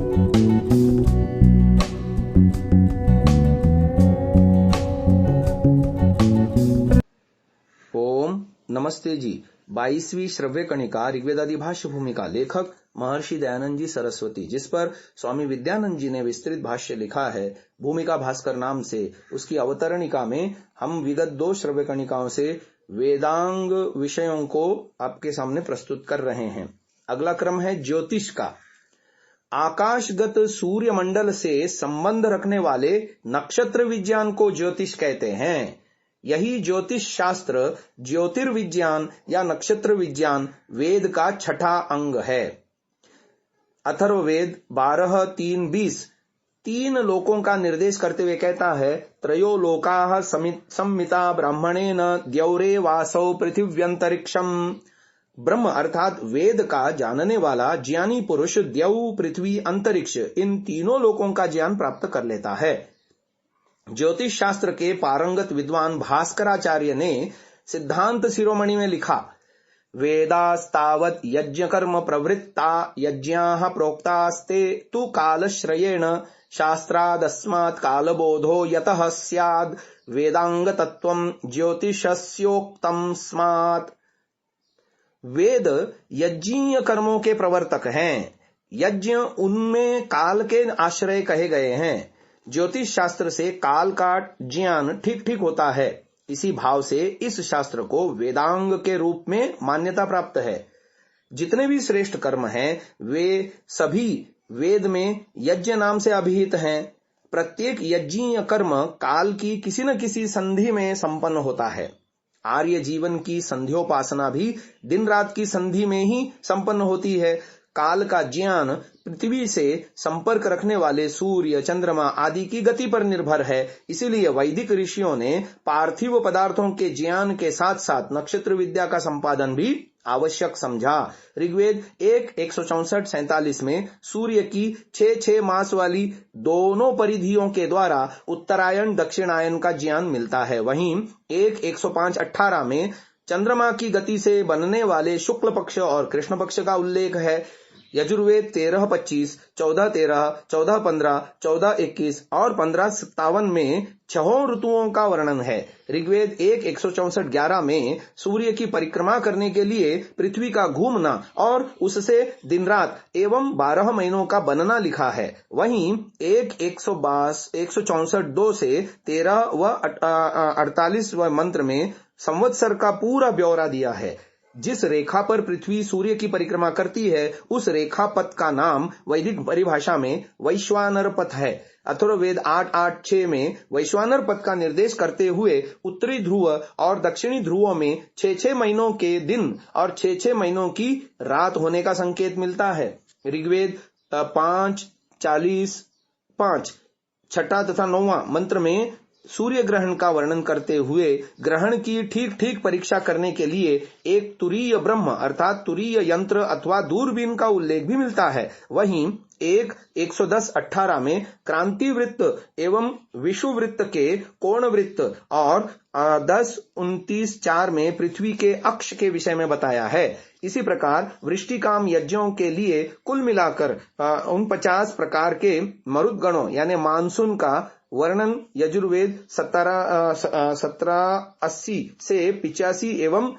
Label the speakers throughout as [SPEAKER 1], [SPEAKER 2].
[SPEAKER 1] ओम नमस्ते जी। 22वीं श्रव्य कणिका ऋग्वेदादि भाष्य भूमिका, लेखक महर्षि दयानंद जी सरस्वती, जिस पर स्वामी विद्यानंद जी ने विस्तृत भाष्य लिखा है भूमिका भास्कर नाम से। उसकी अवतरणिका में हम विगत 2 श्रव्य कणिकाओं से वेदांग विषयों को आपके सामने प्रस्तुत कर रहे हैं। अगला क्रम है ज्योतिष का। आकाशगत सूर्य मंडल से संबंध रखने वाले नक्षत्र विज्ञान को ज्योतिष कहते हैं। यही ज्योतिष शास्त्र ज्योतिर्विज्ञान या नक्षत्र विज्ञान वेद का छठा अंग है। अथर्ववेद 12:3-20 3 लोकों का निर्देश करते हुए कहता है, त्रयो लोकाः संमिता ब्राह्मणेन द्यौरे वासौ पृथिव्यंतरिक्षम। ब्रह्म अर्थात वेद का जानने वाला ज्ञानी पुरुष द्यौ, पृथ्वी, अंतरिक्ष, इन तीनों लोकों का ज्ञान प्राप्त कर लेता है। ज्योतिष शास्त्र के पारंगत विद्वान भास्कराचार्य ने सिद्धांत शिरोमणि में लिखा, वेदास्तावत् यज्ञ कर्म प्रवृत्ता यज्ञाः प्रोक्तास्ते तु कालश्रयेण शास्त्रादस्मात् कालबोधो यतः स्याद् वेदांग तत्वं ज्योतिषस्योक्तम् स्मात्। वेद यज्ञीय कर्मों के प्रवर्तक हैं। यज्ञ उनमें काल के आश्रय कहे गए हैं। ज्योतिष शास्त्र से काल का ज्ञान ठीक ठीक होता है। इसी भाव से इस शास्त्र को वेदांग के रूप में मान्यता प्राप्त है। जितने भी श्रेष्ठ कर्म हैं वे सभी वेद में यज्ञ नाम से अभिहित हैं। प्रत्येक यज्ञीय कर्म काल की किसी न किसी संधि में संपन्न होता है। आर्य जीवन की संध्योपासना भी दिन रात की संधि में ही संपन्न होती है। काल का ज्ञान पृथ्वी से संपर्क रखने वाले सूर्य, चंद्रमा आदि की गति पर निर्भर है। इसीलिए वैदिक ऋषियों ने पार्थिव पदार्थों के ज्ञान के साथ साथ नक्षत्र विद्या का संपादन भी आवश्यक समझा। ऋग्वेद 1:164-47 में सूर्य की 6 मास वाली दोनों परिधियों के द्वारा उत्तरायण दक्षिणायन का ज्ञान मिलता है। वहीं 1:105-18 में चंद्रमा की गति से बनने वाले शुक्ल पक्ष और कृष्ण पक्ष का उल्लेख है। यजुर्वेद 13:25, 14:13, 14:15, 14:21 और 15:57 में 6 ऋतुओं का वर्णन है। ऋग्वेद 1:164-11 में सूर्य की परिक्रमा करने के लिए पृथ्वी का घूमना और उससे दिन रात एवं 12 महीनों का बनना लिखा है। वहीं 1:164-2 से 13 व 48 मंत्र में संवत्सर का पूरा ब्यौरा दिया है। जिस रेखा पर पृथ्वी सूर्य की परिक्रमा करती है उस रेखा पथ का नाम वैदिक परिभाषा में वैश्वानर पथ है। अथर्ववेद 8:8-6 में वैश्वानर पथ का निर्देश करते हुए उत्तरी ध्रुव और दक्षिणी ध्रुवों में 6 महीनों के दिन और 6 महीनों की रात होने का संकेत मिलता है। ऋग्वेद 5:40-5 छठा तथा 9वां मंत्र में सूर्य ग्रहण का वर्णन करते हुए ग्रहण की ठीक ठीक परीक्षा करने के लिए एक तुरीय ब्रह्म अर्थात तुरीय यंत्र अथवा दूरबीन का उल्लेख भी मिलता है। वहीं 1:110-18 में क्रांति वृत्त एवं विषुवृत्त के कोण वृत्त और 10:29-4 में पृथ्वी के अक्ष के विषय में बताया है। इसी प्रकार वृष्टिकाम यज्ञों के लिए कुल मिलाकर 49 प्रकार के मरुद्गणों यानी मानसून का वर्णन यजुर्वेद 1780 से 85 एवं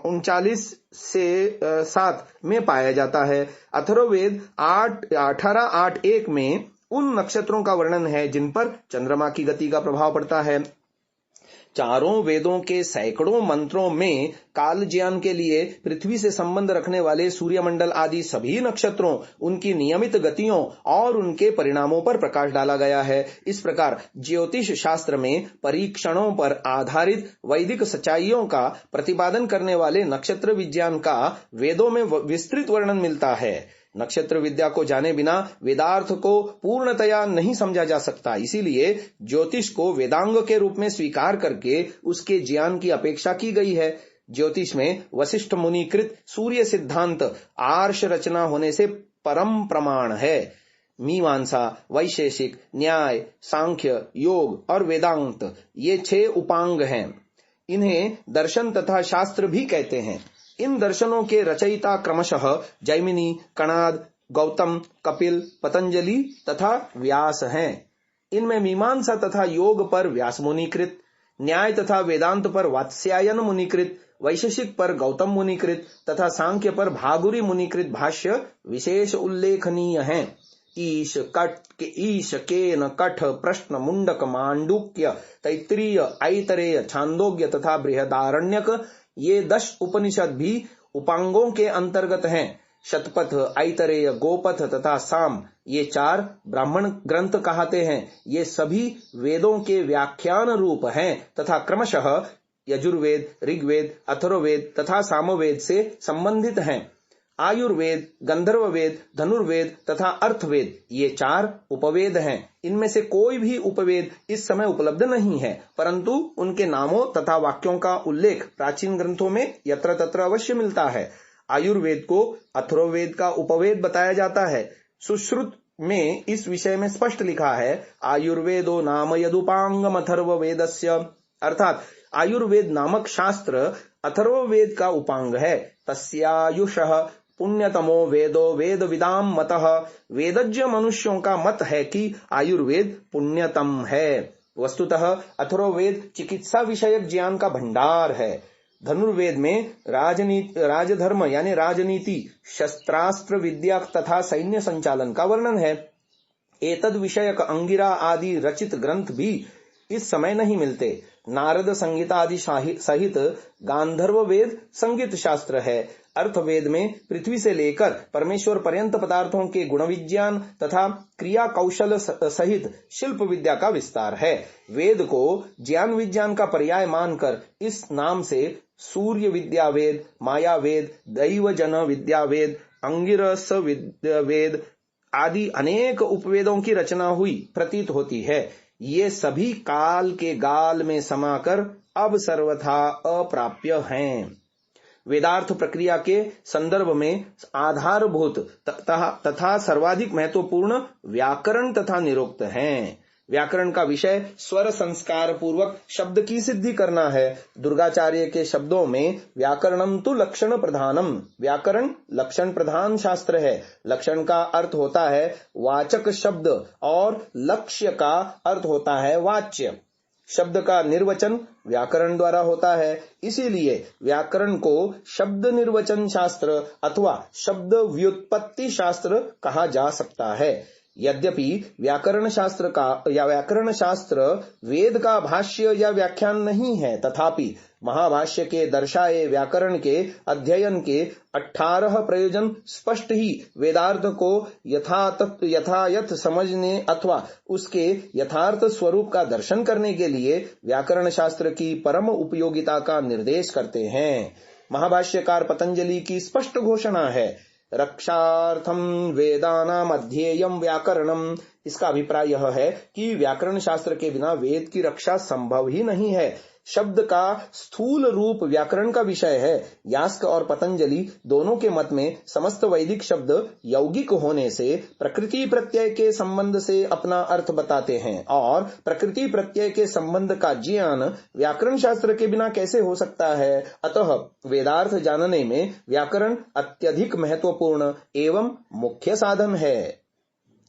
[SPEAKER 1] 39-7 में पाया जाता है। अथर्ववेद 18:8-1 में उन नक्षत्रों का वर्णन है जिन पर चंद्रमा की गति का प्रभाव पड़ता है। चारों वेदों के सैकड़ों मंत्रों में काल ज्ञान के लिए पृथ्वी से संबंध रखने वाले सूर्यमंडल आदि सभी नक्षत्रों, उनकी नियमित गतियों और उनके परिणामों पर प्रकाश डाला गया है। इस प्रकार ज्योतिष शास्त्र में परीक्षणों पर आधारित वैदिक सच्चाइयों का प्रतिपादन करने वाले नक्षत्र विज्ञान का वेदों में विस्तृत वर्णन मिलता है। नक्षत्र विद्या को जाने बिना वेदार्थ को पूर्णतया नहीं समझा जा सकता। इसीलिए ज्योतिष को वेदांग के रूप में स्वीकार करके उसके ज्ञान की अपेक्षा की गई है। ज्योतिष में वशिष्ठ मुनिकृत सूर्य सिद्धांत आर्ष रचना होने से परम प्रमाण है। मीमांसा, वैशेषिक, न्याय, सांख्य, योग और वेदांत ये 6 उपांग हैं। इन्हें दर्शन तथा शास्त्र भी कहते हैं। इन दर्शनों के रचयिता क्रमशः जैमिनी, कणाद, गौतम, कपिल, पतंजलि तथा व्यास हैं। इनमें मीमांसा तथा योग पर व्यास मुनिकृत, न्याय तथा वेदांत पर वात्स्यायन मुनिकृत, वैशेषिक पर गौतम मुनिकृत तथा सांख्य पर भागुरी मुनिकृत भाष्य विशेष उल्लेखनीय हैं। ईश, केन, कठ, प्रश्न, मुंडक, मांडुक्य, तैत्तिरीय, ऐतरेय, छांदोग्य तथा बृहदारण्यक ये 10 उपनिषद भी उपांगों के अंतर्गत हैं। शतपथ, ऐतरेय, गोपथ तथा साम ये 4 ब्राह्मण ग्रंथ कहते हैं। ये सभी वेदों के व्याख्यान रूप हैं तथा क्रमशः यजुर्वेद, ऋग्वेद, अथर्ववेद तथा सामवेद से संबंधित हैं। आयुर्वेद, गंधर्ववेद, धनुर्वेद तथा अर्थवेद ये 4 उपवेद हैं। इनमें से कोई भी उपवेद इस समय उपलब्ध नहीं है, परंतु उनके नामों तथा वाक्यों का उल्लेख प्राचीन ग्रंथों में यत्र तत्र अवश्य मिलता है। आयुर्वेद को अथर्ववेद का उपवेद बताया जाता है। सुश्रुत में इस विषय में स्पष्ट लिखा है, आयुर्वेदो नाम यदुपांगम अथर्ववेदस्य, अर्थात आयुर्वेद नामक शास्त्र अथर्ववेद का उपांग है। तस्यायुषः पुण्यतमो वेदो वेद विदाम मतः, वेदज्ञ मनुष्यों का मत है कि आयुर्वेद पुण्यतम है। वस्तुतः अथर्ववेद चिकित्सा विषयक ज्ञान का भंडार है। धनुर्वेद में राजधर्म यानी राजनीति, शस्त्रास्त्र विद्या तथा सैन्य संचालन का वर्णन है। एतद विषयक अंगिरा आदि रचित ग्रंथ भी इस समय नहीं मिलते। नारद संगीता आदि सहित गांधर्व वेद संगीत शास्त्र है। अर्थवेद में पृथ्वी से लेकर परमेश्वर पर्यंत पदार्थों के गुण विज्ञान तथा क्रिया कौशल सहित शिल्प विद्या का विस्तार है। वेद को ज्ञान विज्ञान का पर्याय मानकर इस नाम से सूर्य विद्या वेद, माया वेद, दैव जन विद्या वेद, अंगिरस वेद आदि अनेक उपवेदों की रचना हुई प्रतीत होती है। ये सभी काल के गाल में समाकर अब सर्वथा अप्राप्य हैं। वेदार्थ प्रक्रिया के संदर्भ में आधारभूत तथा सर्वाधिक महत्वपूर्ण व्याकरण तथा निरुक्त हैं। व्याकरण का विषय स्वर संस्कार पूर्वक शब्द की सिद्धि करना है। दुर्गाचार्य के शब्दों में व्याकरणम तो लक्षण प्रधानम, व्याकरण लक्षण प्रधान शास्त्र है। लक्षण का अर्थ होता है वाचक शब्द और लक्ष्य का अर्थ होता है वाच्य। शब्द का निर्वचन व्याकरण द्वारा होता है। इसीलिए व्याकरण को शब्द निर्वचन शास्त्र अथवा शब्द व्युत्पत्ति शास्त्र कहा जा सकता है। यद्यपि व्याकरण शास्त्र वेद का भाष्य या व्याख्यान नहीं है, तथापि महाभाष्य के दर्शाए व्याकरण के अध्ययन के 18 प्रयोजन स्पष्ट ही वेदार्थ को यथायथ समझने अथवा उसके यथार्थ स्वरूप का दर्शन करने के लिए व्याकरण शास्त्र की परम उपयोगिता का निर्देश करते हैं। महाभाष्यकार पतंजलि की स्पष्ट घोषणा है, रक्षार्थम वेदानाम अध्येयम व्याकरणम। इसका अभिप्राय यह है कि व्याकरण शास्त्र के बिना वेद की रक्षा संभव ही नहीं है। शब्द का स्थूल रूप व्याकरण का विषय है। यास्क और पतंजलि दोनों के मत में समस्त वैदिक शब्द यौगिक होने से प्रकृति प्रत्यय के संबंध से अपना अर्थ बताते हैं, और प्रकृति प्रत्यय के संबंध का ज्ञान व्याकरण शास्त्र के बिना कैसे हो सकता है। अतः वेदार्थ जानने में व्याकरण अत्यधिक महत्वपूर्ण एवं मुख्य साधन है।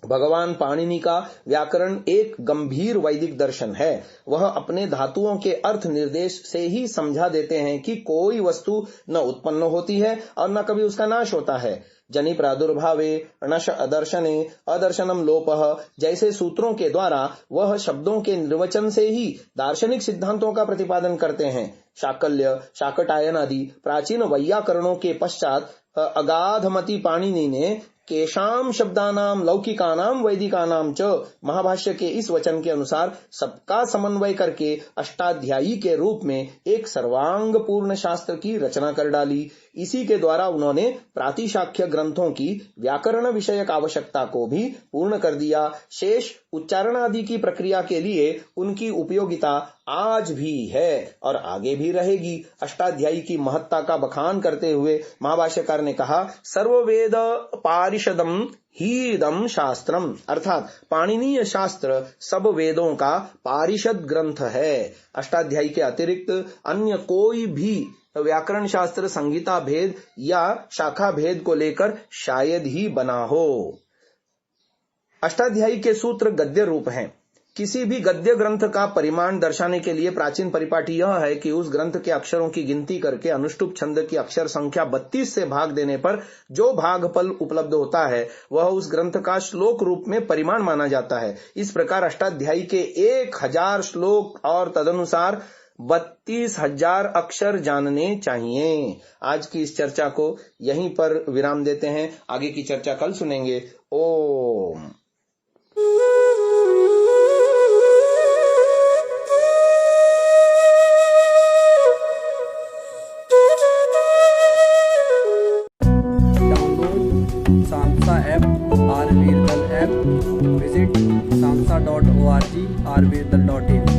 [SPEAKER 1] भगवान पाणिनि का व्याकरण एक गंभीर वैदिक दर्शन है। वह अपने धातुओं के अर्थ निर्देश से ही समझा देते हैं कि कोई वस्तु न उत्पन्न होती है और न कभी उसका नाश होता है। जनि प्रादुर्भावे णश अदर्शने अदर्शनम लोपः जैसे सूत्रों के द्वारा वह शब्दों के निर्वचन से ही दार्शनिक सिद्धांतों का प्रतिपादन करते हैं। शाकल्य, शाकटायन आदि प्राचीन वैयाकरणों के पश्चात अगाधमति पाणिनि ने केशाम शब्दानाम लौकिकानाम वैदिकानाम च महाभाष्य के इस वचन के अनुसार सबका समन्वय करके अष्टाध्यायी के रूप में एक सर्वांग पूर्ण शास्त्र की रचना कर डाली। इसी के द्वारा उन्होंने प्रातिशाख्य ग्रंथों की व्याकरण विषयक आवश्यकता को भी पूर्ण कर दिया। शेष उच्चारण आदि की प्रक्रिया के लिए उनकी उपयोगिता आज भी है और आगे भी रहेगी। अष्टाध्यायी की महत्ता का बखान करते हुए महाभाष्यकार ने कहा, सर्ववेद पारिषदम हीदम शास्त्रम, अर्थात पाणिनीय शास्त्र सब वेदों का पारिषद ग्रंथ है। अष्टाध्यायी के अतिरिक्त अन्य कोई भी व्याकरण शास्त्र संहिता भेद या शाखा भेद को लेकर शायद ही बना हो। अष्टाध्यायी के सूत्र गद्य रूप हैं। किसी भी गद्य ग्रंथ का परिमाण दर्शाने के लिए प्राचीन परिपाटी यह है कि उस ग्रंथ के अक्षरों की गिनती करके अनुष्टुप छंद की अक्षर संख्या 32 से भाग देने पर जो भागफल उपलब्ध होता है वह उस ग्रंथ का श्लोक रूप में परिमाण माना जाता है। इस प्रकार अष्टाध्यायी के 1000 श्लोक और तदनुसार 32,000 अक्षर जानने चाहिए। आज की इस चर्चा को यहीं पर विराम देते हैं। आगे की चर्चा कल सुनेंगे। ओम।
[SPEAKER 2] सामसा ऐप आरवीरदल ऐप विजिट samsa.org rvirdal.in